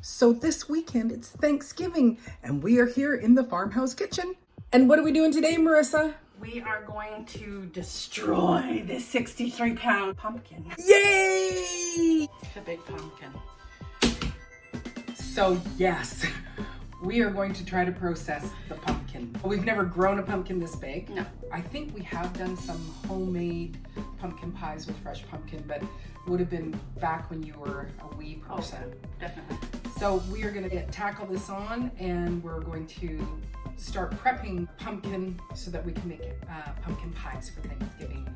So this weekend it's Thanksgiving and we are here in the farmhouse kitchen. And what are we doing today, Marissa? We are going to destroy this 63-pound pumpkin. Yay! The big pumpkin. So yes, we are going to try to process the pumpkin. We've never grown a pumpkin this big. No. I think we have done some homemade pumpkin pies with fresh pumpkin, but would have been back when you were a wee person. Oh, definitely. So we are going to tackle this on, and we're going to start prepping pumpkin so that we can make pumpkin pies for Thanksgiving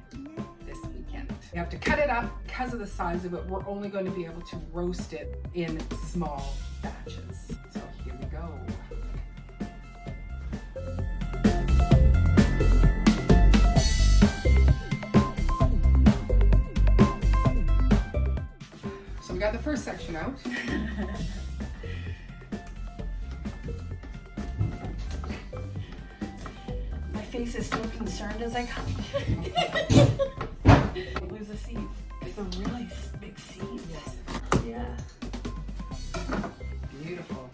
this weekend. We have to cut it up because of the size of it. We're only going to be able to roast it in small batches. So here we go. So we got the first section out. My face is still concerned as I cut. Lose the seeds. It's a really big seed. Yes. Yeah. Beautiful.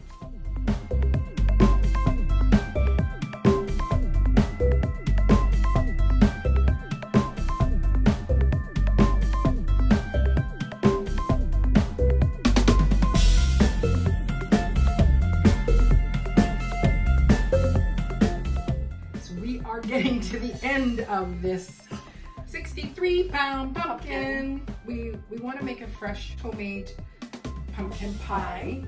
So we are getting to the end of this 63-pound pumpkin. We want to make a fresh homemade pumpkin pie,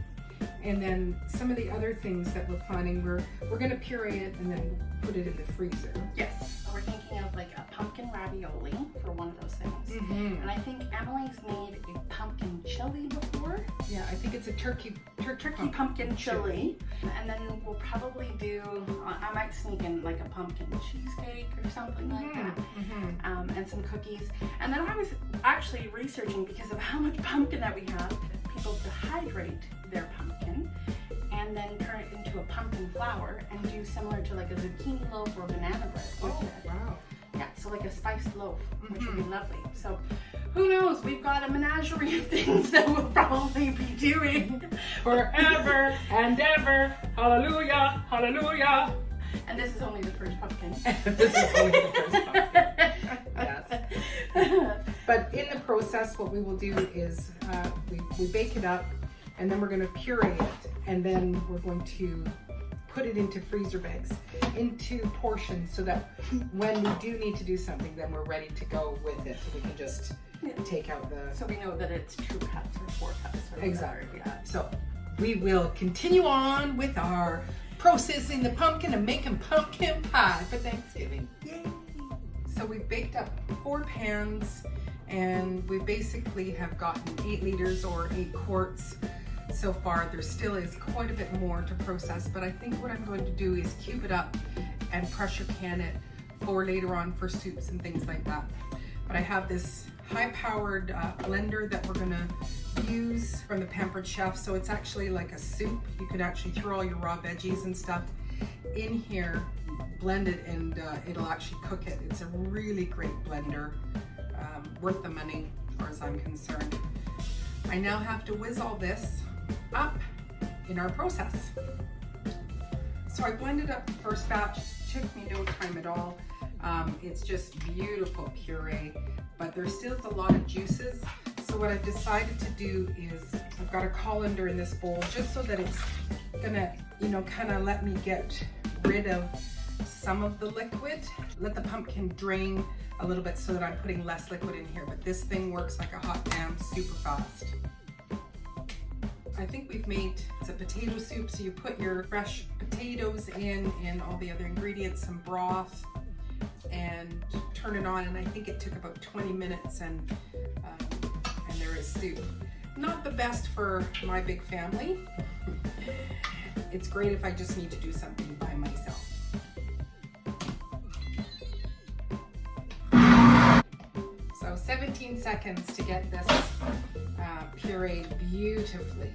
and then some of the other things that we're planning, we're going to puree it and then put it in the freezer. Yes. We're thinking of like a pumpkin ravioli for one of those things. Mm-hmm. And I think Emily's made a pumpkin chili before. Yeah, I think it's a turkey Pumpkin chili. And then we'll probably do, I might sneak in like a pumpkin cheesecake or something like that. Mm-hmm. And some cookies. And then I was actually researching, because of how much pumpkin that we have, people dehydrate their pumpkin and then turn it into a pumpkin flour and do similar to like a zucchini loaf or banana bread with it. Wow. Yeah, so like a spiced loaf, which would be lovely. So who knows? We've got a menagerie of things that we'll probably be doing Forever and ever. Hallelujah, hallelujah. And this is only the first pumpkin. This is only the first pumpkin. Yes. But in the process, what we will do is we bake it up, and then we're going to puree it, and then we're going to put it into freezer bags, into portions, so that when we do need to do something, then we're ready to go with it. So we can just take out the... So we know that it's 2 cups or 4 cups or whatever. Exactly. Yeah. So we will continue on with our processing the pumpkin and making pumpkin pie for Thanksgiving. Yay! So we've baked up 4 pans, and we basically have gotten 8 liters or 8 quarts so far. There still is quite a bit more to process, but I think what I'm going to do is cube it up and pressure can it for later on for soups and things like that. But I have this high-powered blender that we're gonna use from the Pampered Chef. So it's actually like a soup. You could actually throw all your raw veggies and stuff in here, blend it, and it'll actually cook it. It's a really great blender, worth the money as far as I'm concerned. I now have to whiz all this up in our process. So I blended up the first batch. It took me no time at all. It's just beautiful puree, but there still is a lot of juices. So what I've decided to do is I've got a colander in this bowl, just so that it's gonna, kind of let me get rid of some of the liquid. Let the pumpkin drain a little bit so that I'm putting less liquid in here, but this thing works like a hot damn super fast. I think we've made, it's a potato soup, so you put your fresh potatoes in and all the other ingredients, some broth, and turn it on, and I think it took about 20 minutes, and there is soup. Not the best for my big family. It's great if I just need to do something by myself. So 17 seconds to get this pureed beautifully.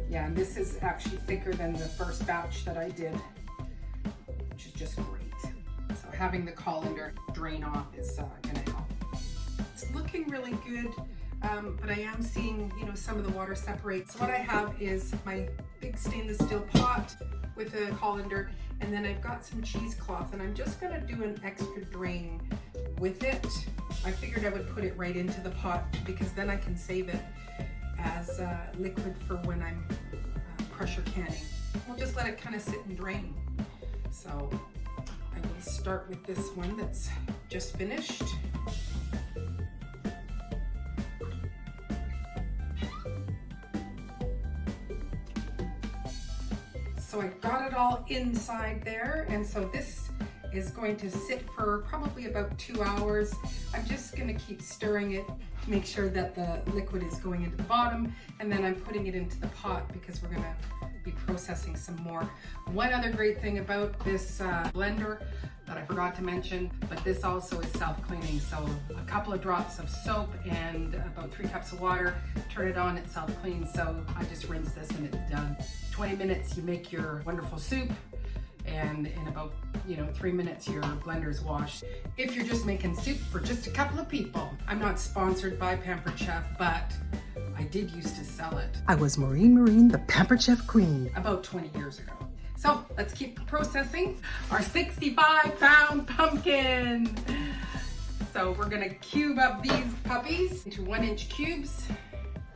Yeah, and this is actually thicker than the first batch that I did, which is just great. So having the colander drain off is gonna help. It's looking really good. but I am seeing, you know, some of the water separate. So what I have is my big stainless steel pot with a colander, and then I've got some cheesecloth, and I'm just gonna do an extra drain with it. I figured I would put it right into the pot because then I can save it as liquid for when I'm pressure canning. We'll just let it kind of sit and drain. So I will start with this one that's just finished. So I got it all inside there, and so this is going to sit for probably about 2 hours. I'm just gonna keep stirring it to make sure that the liquid is going into the bottom, and then I'm putting it into the pot because we're gonna be processing some more. One other great thing about this blender that I forgot to mention, but this also is self-cleaning. So a couple of drops of soap and about 3 cups of water, turn it on, it self-cleans. So I just rinse this and it's done. 20 minutes, you make your wonderful soup, and in about 3 minutes your blender's washed. If you're just making soup for just a couple of people. I'm not sponsored by Pampered Chef, but I did used to sell it. I was Maureen, the Pampered Chef Queen, about 20 years ago. So let's keep processing our 65-pound pumpkin. So we're gonna cube up these puppies into 1-inch cubes,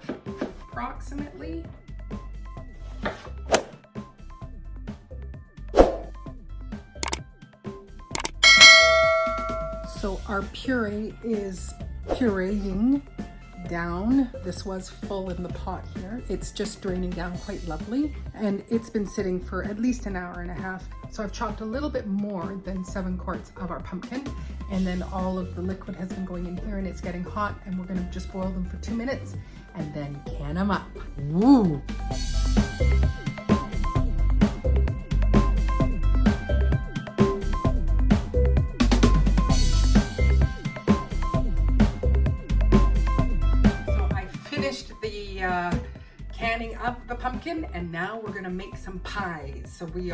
approximately. So our puree is pureeing down. This was full in the pot here. It's just draining down quite lovely, and it's been sitting for at least an hour and a half. So I've chopped a little bit more than 7 quarts of our pumpkin, and then all of the liquid has been going in here, and it's getting hot, and we're gonna just boil them for 2 minutes and then can them up. Woo! Canning up the pumpkin, and now we're gonna make some pies. So we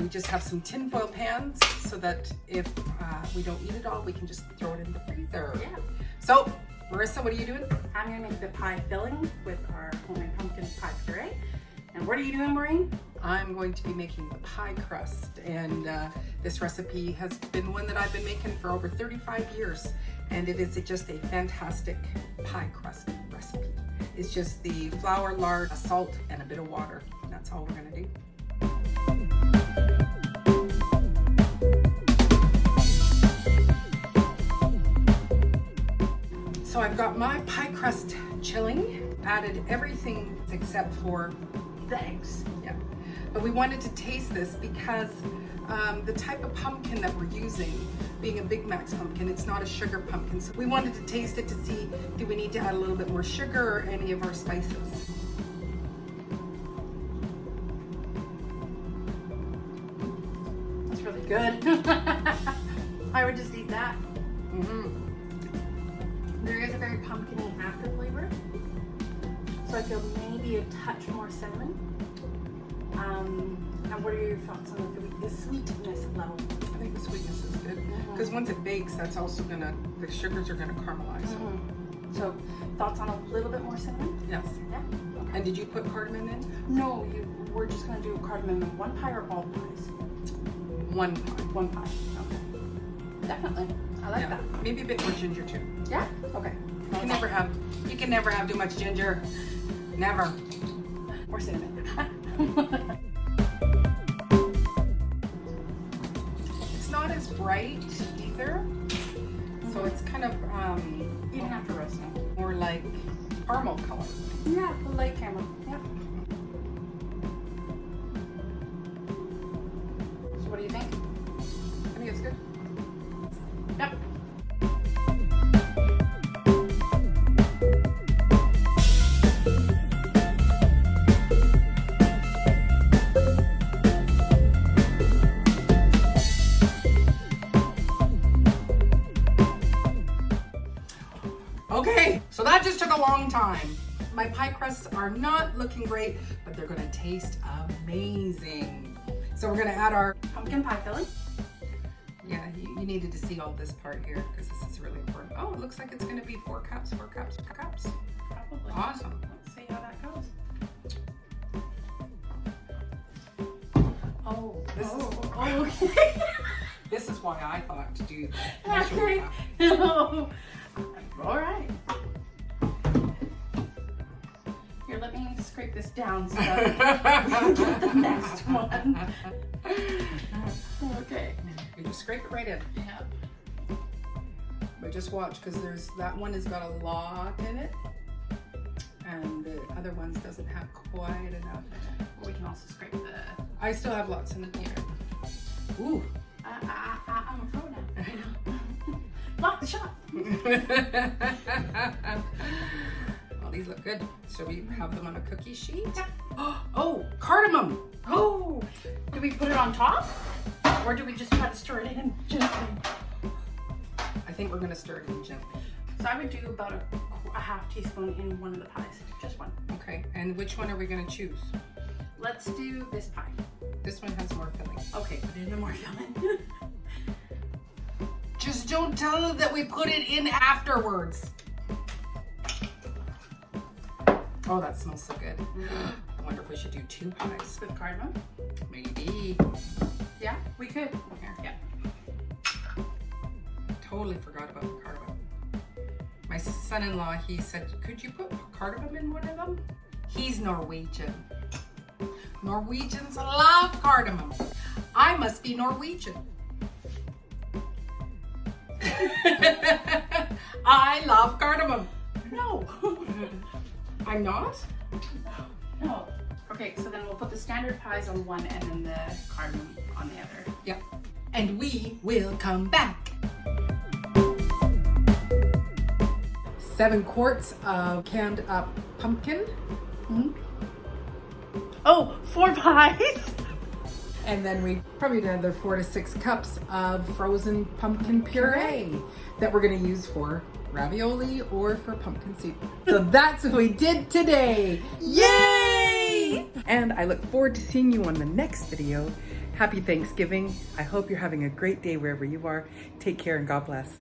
just have some tinfoil pans so that if we don't eat it all, we can just throw it in the freezer. Yeah. So Marissa, what are you doing? I'm gonna make the pie filling with our homemade pumpkin pie puree. And what are you doing, Maureen? I'm going to be making the pie crust, and this recipe has been one that I've been making for over 35 years, and it is just a fantastic pie crust recipe. It's just the flour, lard, salt, and a bit of water. That's all we're gonna do. So I've got my pie crust chilling, added everything except for The eggs. yeah. But we wanted to taste this because the type of pumpkin that we're using, being a Big Mac's pumpkin, it's not a sugar pumpkin. So we wanted to taste it to see, do we need to add a little bit more sugar or any of our spices? That's really good. I would just eat that. There is a very pumpkin-y after flavor. So I feel maybe a touch more cinnamon. And what are your thoughts on the sweetness level? I think the sweetness is good because once it bakes, that's also the sugars are gonna caramelize. So thoughts on a little bit more cinnamon? Yes. Yeah. Okay. And did you put cardamom in? No, we're just gonna do cardamom in one pie or all pies? One pie. One pie. Okay. Definitely. I like that. Maybe a bit more ginger too. Yeah. Okay. You can never have too much ginger. Never. Or cinnamon. It's not as bright either, so it's kind of Even after roasting. more like caramel color. Yeah, a light caramel. Yep. So what do you think? I think it's good. Yep. Okay, so that just took a long time. My pie crusts are not looking great, but they're gonna taste amazing. So we're gonna add our Pumpkin pie filling. Yeah, you needed to see all this part here because this is really important. Oh, it looks like it's going to be 4 cups, 4 cups, 4 cups. Probably. Awesome. Let's see how that goes. Oh, okay. This is why I thought to do Okay. that. All right. Here, let me scrape this down so that we can get the next one. Okay. You just scrape it right in. Yeah. But just watch because that one has got a lot in it. And the other ones doesn't have quite enough in it. We can also scrape the... I still have lots in here. Ooh. I'm a pro now. I know. Lock the shop. Oh, these look good. So we have them on a cookie sheet. Yeah. Oh, cardamom. Oh, do we put it on top? Or do we just try to stir it in gently? I think we're gonna stir it in gently. So I would do about a half teaspoon in one of the pies. Just one. Okay, and which one are we gonna choose? Let's do this pie. This one has more filling. Okay, put in the more filling. Just don't tell them that we put it in afterwards. Oh, that smells so good. I wonder if we should do 2 pies. With cardamom? Maybe. Yeah, we could. Here. Yeah. Totally forgot about the cardamom. My son-in-law, he said, could you put cardamom in one of them? He's Norwegian. Norwegians love cardamom. I must be Norwegian. I love cardamom. No. I'm not? No. Okay, so then we'll put the standard pies on one and then the cardamom on the other. Yep. And we will come back. 7 quarts of canned up pumpkin. Mm-hmm. Oh, 4 pies. And then we probably did another 4 to 6 cups of frozen pumpkin puree that we're going to use for ravioli or for pumpkin soup. So that's what we did today. Yay! And I look forward to seeing you on the next video. Happy Thanksgiving. I hope you're having a great day wherever you are. Take care and God bless.